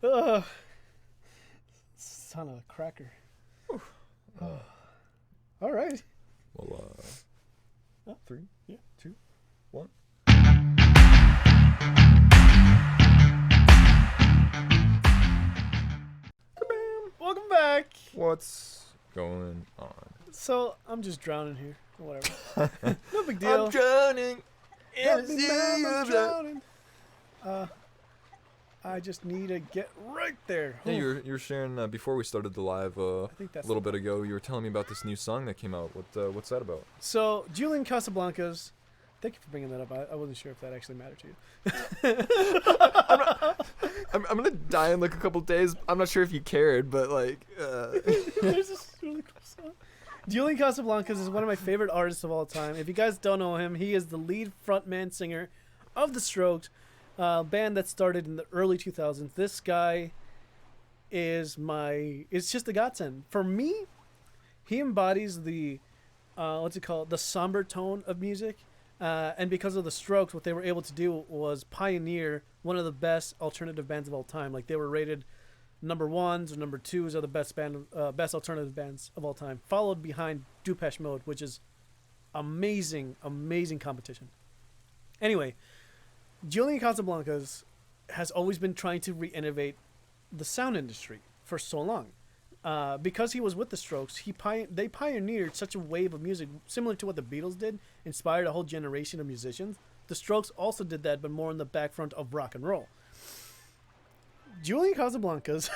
Ugh. Son of a cracker. All right. Well, Oh, 3, yeah. 2, 1. Welcome back. What's going on? So I'm just drowning here. Whatever. No big deal. I'm drowning. Help me, man, I'm drowning. I just need to get right there. Yeah, you were sharing before we started the live I think a that's little bit ago. You were telling me about this new song that came out. What's that about? So Julian Casablancas. Thank you for bringing that up. I wasn't sure if that actually mattered to you. I'm gonna die in like a couple days. I'm not sure if you cared, but like. There's this really cool song. Julian Casablancas is one of my favorite artists of all time. If you guys don't know him, he is the lead frontman singer of The Strokes, band that started in the early 2000s. This guy is it's just a godsend. For me, he embodies the, the somber tone of music. And because of The Strokes, what they were able to do was pioneer one of the best alternative bands of all time. Like, they were rated number ones or number twos are the best alternative bands of all time, followed behind Depeche Mode, which is amazing competition. Anyway, Julian Casablancas has always been trying to re-innovate the sound industry for so long. Because he was with the Strokes, they pioneered such a wave of music similar to what the Beatles did, inspired a whole generation of musicians. The Strokes also did that, but more on the back front of rock and roll. Julian Casablancas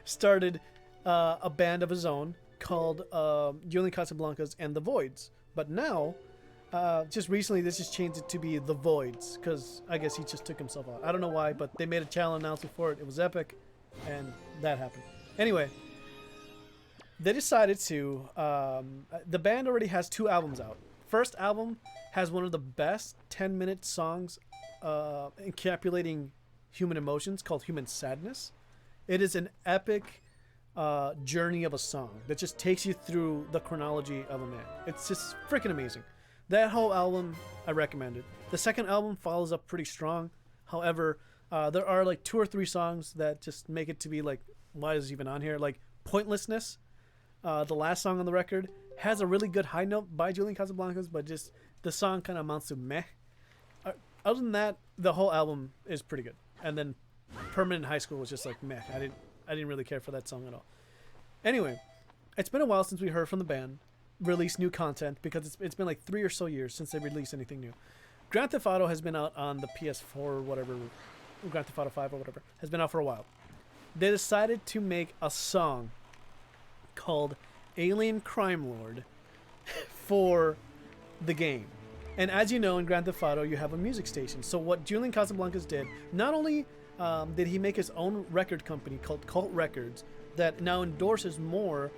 started a band of his own called Julian Casablancas and the Voidz. But now, just recently, this has changed it to be the Voidz, because I guess he just took himself out. I don't know why, but they made a channel announcement for it. It was epic, and that happened. Anyway, they decided to... the band already has 2 albums out. First album has one of the best 10-minute songs encapsulating human emotions called Human Sadness. It is an epic journey of a song that just takes you through the chronology of a man. It's just freaking amazing. That whole album, I recommend it. The second album follows up pretty strong. However, there are like 2 or 3 songs that just make it to be like, why is it even on here? Like Pointlessness, the last song on the record, has a really good high note by Julian Casablancas, but just the song kind of amounts to meh. Other than that, the whole album is pretty good. And then Permanent High School was just like meh. I didn't really care for that song at all. Anyway, it's been a while since we heard from the band release new content, because it's been like 3 or so years since they released anything new. Grand Theft Auto has been out on the PS4 or whatever, Grand Theft Auto 5 or whatever, has been out for a while. They decided to make a song called Alien Crime Lord for the game. And as you know, in Grand Theft Auto, you have a music station. So what Julian Casablancas did, not only did he make his own record company called Cult Records that now endorses more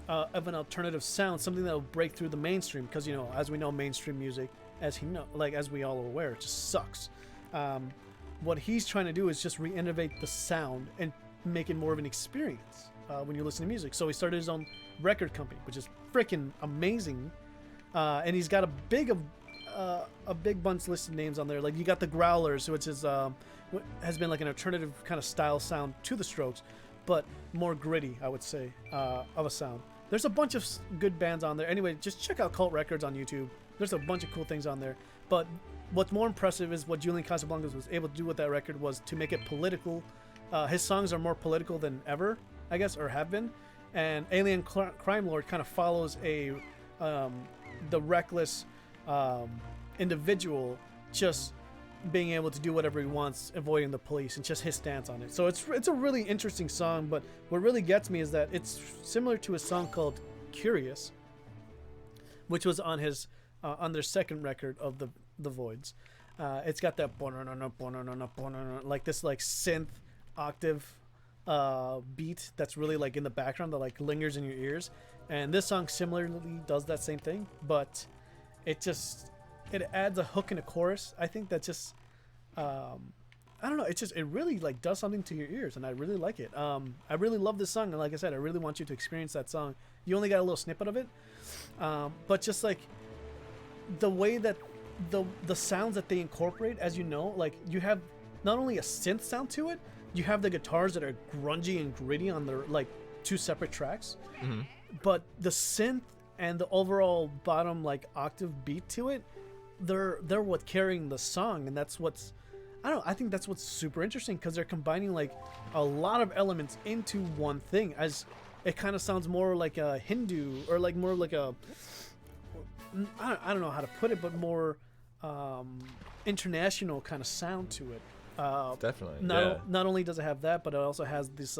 of an alternative sound, something that will break through the mainstream. Because, you know, as we know, mainstream music, as we all are aware, it just sucks. What he's trying to do is just re-innovate the sound and make it more of an experience when you listen to music. So he started his own record company, which is freaking amazing. And he's got a big bunch listed names on there. Like, you got the Growlers, which is has been like an alternative kind of style sound to the Strokes, but more gritty, I would say, of a sound. There's a bunch of good bands on there. Anyway, just check out Cult Records on YouTube. There's a bunch of cool things on there. But what's more impressive is what Julian Casablancas was able to do with that record was to make it political. His songs are more political than ever, I guess, or have been. And Alien Crime Lord kind of follows the reckless individual just being able to do whatever he wants, avoiding the police, and just his stance on it. So it's a really interesting song, but what really gets me is that it's similar to a song called Curious, which was on his on their second record of the Voidz. It's got that like this like synth octave beat that's really like in the background that like lingers in your ears. And this song similarly does that same thing, but it adds a hook and a chorus. I think that just I don't know, it really like does something to your ears, and I really like it. I really love this song, and like I said, I really want you to experience that song. You only got a little snippet of it, but just like the way that the sounds that they incorporate, as you know, like you have not only a synth sound to it, you have the guitars that are grungy and gritty on their like 2 separate tracks, but the synth and the overall bottom like octave beat to it, they're what carrying the song, and that's what's I think that's what's super interesting, because they're combining like a lot of elements into one thing, as it kind of sounds more like a Hindu, or like more like a I don't know how to put it, but more international kind of sound to it. Definitely. Not only does it have that, but it also has this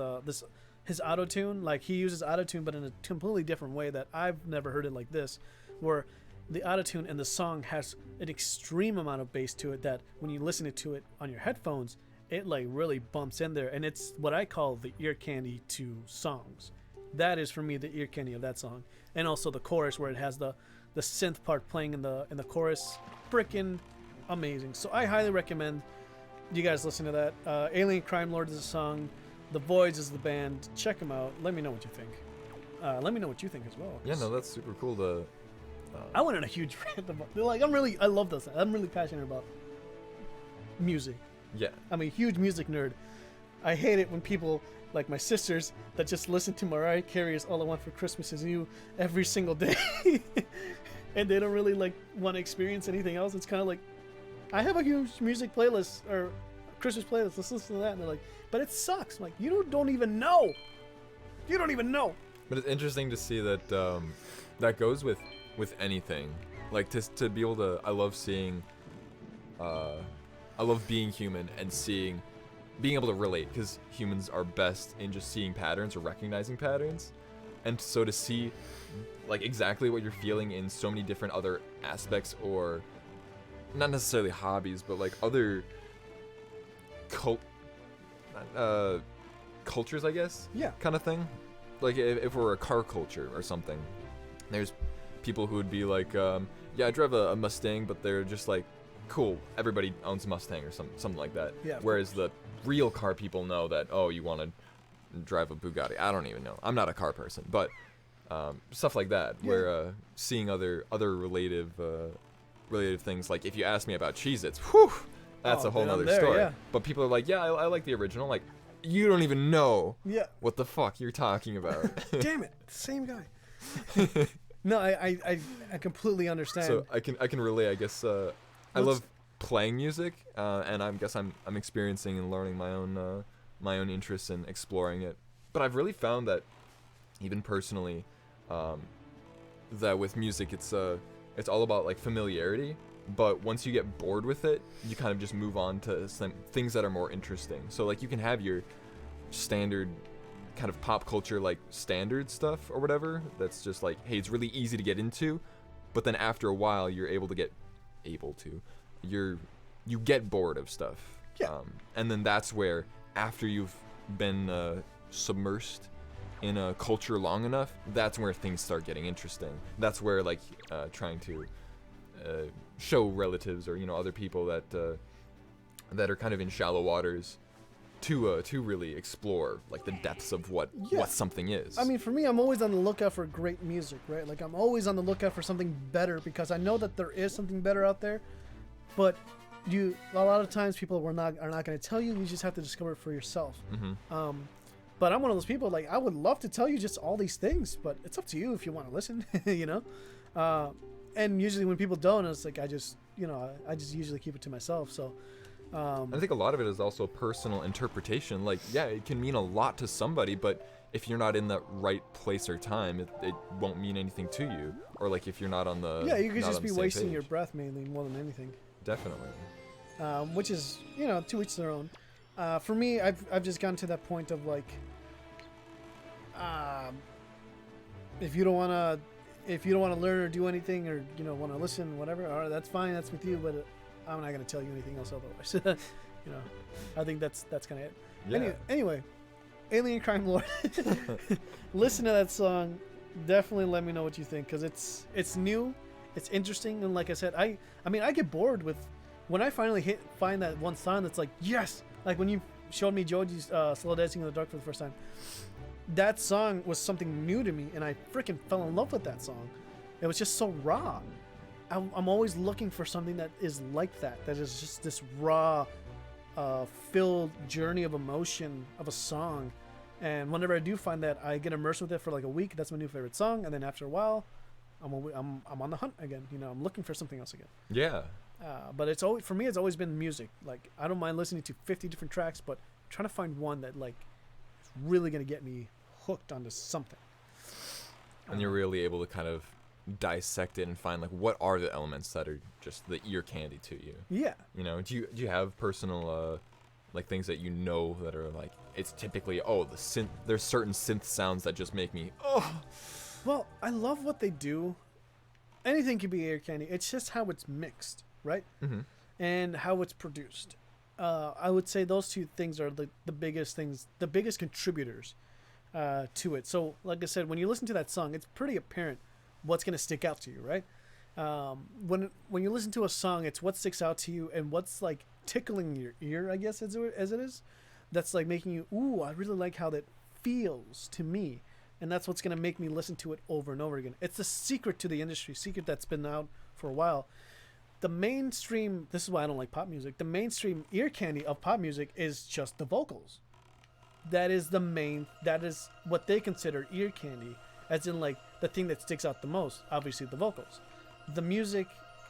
his auto tune. Like, he uses auto tune, but in a completely different way that I've never heard it like this, where the auto tune in the song has an extreme amount of bass to it that when you listen to it on your headphones, it like really bumps in there, and it's what I call the ear candy to songs. That is for me the ear candy of that song, and also the chorus where it has the synth part playing in the chorus, freaking amazing. So I highly recommend you guys listen to that. Alien Crime Lord is a song. The Voidz is the band. Check them out. Let me know what you think. Let me know what you think as well. Yeah, no, that's super cool to... I went on a huge rant about... Like, I love this. I'm really passionate about music. Yeah. I'm a huge music nerd. I hate it when people, like my sisters, that just listen to Mariah Carey's All I Want for Christmas Is You every single day. And they don't really, like, want to experience anything else. It's kind of like, I have a huge music playlist, or Christmas playlist. Let's listen to that. And they're like, but it sucks. I'm like, you don't even know. You don't even know. But it's interesting to see that that goes with anything. Like, to be able to... I love seeing... I love being human and being able to relate, because humans are best in just seeing patterns or recognizing patterns. And so to see, like, exactly what you're feeling in so many different other aspects, or not necessarily hobbies, but like other cultures, I guess. Yeah. Kind of thing. Like if we're a car culture or something, there's people who would be like, yeah, I drive a Mustang, but they're just like, cool, everybody owns a Mustang or something like that. Yeah. Whereas the real car people know that, oh, you want to drive a Bugatti. I don't even know. I'm not a car person, but stuff like that. Yeah. Where seeing other relative things, like if you ask me about Cheez-Its, whew, that's a whole nother story. Yeah. But people are like, yeah, I like the original. Like, you don't even know what the fuck you're talking about. Damn it, same guy. No, I completely understand. So I can relate, I guess. I love playing music, and I guess I'm experiencing and learning my own interests and exploring it. But I've really found that, even personally, that with music it's all about like familiarity. But once you get bored with it, you kind of just move on to some things that are more interesting. So like you can have your standard kind of pop culture like standard stuff or whatever. That's just like, hey, it's really easy to get into, but then after a while you get bored of stuff. Yeah. And then that's where, after you've been submersed in a culture long enough, that's where things start getting interesting. That's where like trying to show relatives or other people that are kind of in shallow waters to really explore like the depths of what something is. I mean, for me, I'm always on the lookout for great music, right? Like, I'm always on the lookout for something better, because I know that there is something better out there. But a lot of times people are not going to tell you. You just have to discover it for yourself. Mm-hmm. But I'm one of those people, like, I would love to tell you just all these things, but it's up to you if you want to listen, And usually when people don't, it's like I just usually keep it to myself. So I think a lot of it is also personal interpretation. Like, yeah, it can mean a lot to somebody, but if you're not in the right place or time, it won't mean anything to you. Or like if you're not on the you could just be wasting your breath mainly more than anything. Definitely. Which is, to each their own. For me, I've just gotten to that point of like, if you don't want to learn or do anything, or want to listen, whatever, all right, that's fine, that's with you. But I'm not going to tell you anything else otherwise. I think that's kind of it. Yeah. Anyway, Alien Crime Lord. Listen to that song. Definitely let me know what you think, because it's new, it's interesting, and like I said, I mean I get bored with when I finally find that one song that's like, yes, like when you showed me Joji's Slow Dancing in the Dark for the first time. That song was something new to me, and I freaking fell in love with that song. It was just so raw. I'm always looking for something that is like that is just this raw filled journey of emotion of a song. And whenever I do find that, I get immersed with it for like a week. That's my new favorite song. And then after a while, I'm on the hunt again. You know, I'm looking for something else again. Yeah. But it's always, for me, it's always been music. Like, I don't mind listening to 50 different tracks, but I'm trying to find one that like is really gonna get me hooked onto something. And you're really able to kind of dissect it and find like what are the elements that are just the ear candy to you. Yeah. You know, do you have personal like things that you know that are like it's typically the synth, there's certain synth sounds that just make me Well, I love what they do. Anything can be ear candy. It's just how it's mixed, right? Mm-hmm. And how it's produced. I would say those two things are the biggest things, the biggest contributors to it. So, like I said, when you listen to that song, it's pretty apparent what's going to stick out to you, right? When you listen to a song, it's what sticks out to you and what's like tickling your ear, I guess, as it is. That's like making you, ooh, I really like how that feels to me. And that's what's going to make me listen to it over and over again. It's the secret to the industry, secret that's been out for a while. The mainstream, this is why I don't like pop music, the mainstream ear candy of pop music is just the vocals. That is what they consider ear candy, as in like the thing that sticks out the most, obviously the vocals. The music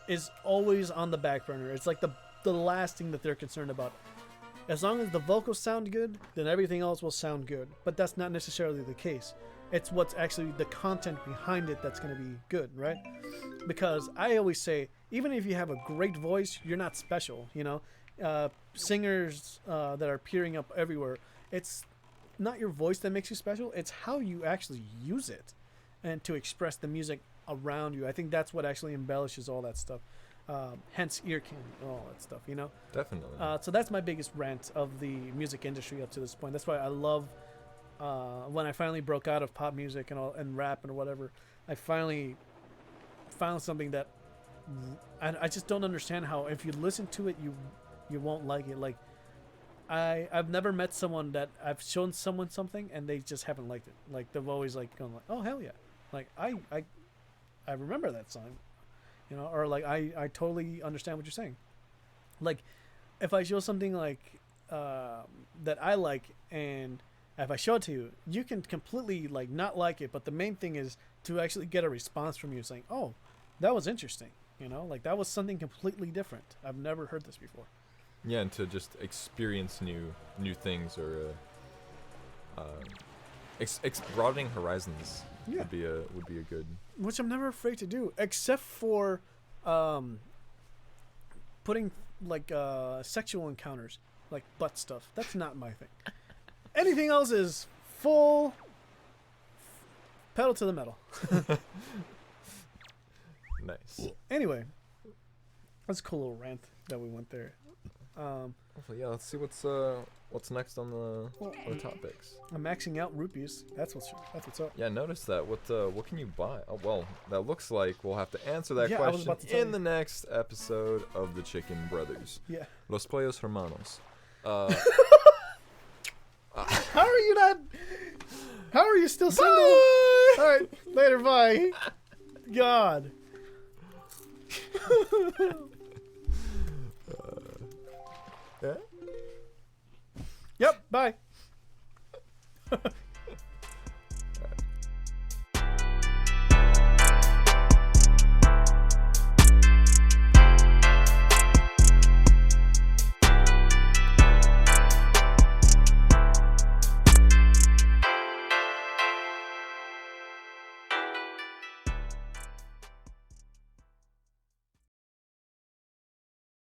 is always on the back burner. It's like the last thing that they're concerned about. As long as the vocals sound good, then everything else will sound good. But that's not necessarily the case. It's what's actually the content behind it that's going to be good, right? Because I always say, even if you have a great voice, you're not special, you know? Singers that are appearing up everywhere, it's not your voice that makes you special, it's how you actually use it and to express the music around you. I think that's what actually embellishes all that stuff. Hence ear candy and all that stuff, you know? Definitely. So that's my biggest rant of the music industry up to this point. That's why I love when I finally broke out of pop music and rap and whatever. I finally found something that I just don't understand how if you listen to it you won't like it. Like I've never met someone that I've shown someone something and they just haven't liked it. Like they've always like gone like, oh hell yeah, like I remember that song, you know, or like I totally understand what you're saying. Like if I show something like that I like, and if I show it to you, you can completely like not like it, but the main thing is to actually get a response from you saying, oh, that was interesting, you know, like that was something completely different. I've never heard this before. Yeah, and to just experience new things or broadening horizons would be a good. Which I'm never afraid to do, except for putting like sexual encounters, like butt stuff. That's not my thing. Anything else is full pedal to the metal. Nice. Anyway, that's a cool little rant that we went there. Yeah, let's see what's next on the topics. I'm maxing out rupees. That's what's up. Yeah, notice that. What can you buy? Oh, well, that looks like we'll have to answer that question in the next episode of the Chicken Brothers. Yeah. Los Pollos Hermanos. How are you still single? Bye! All right, later, bye. God. Yeah? Yep, bye.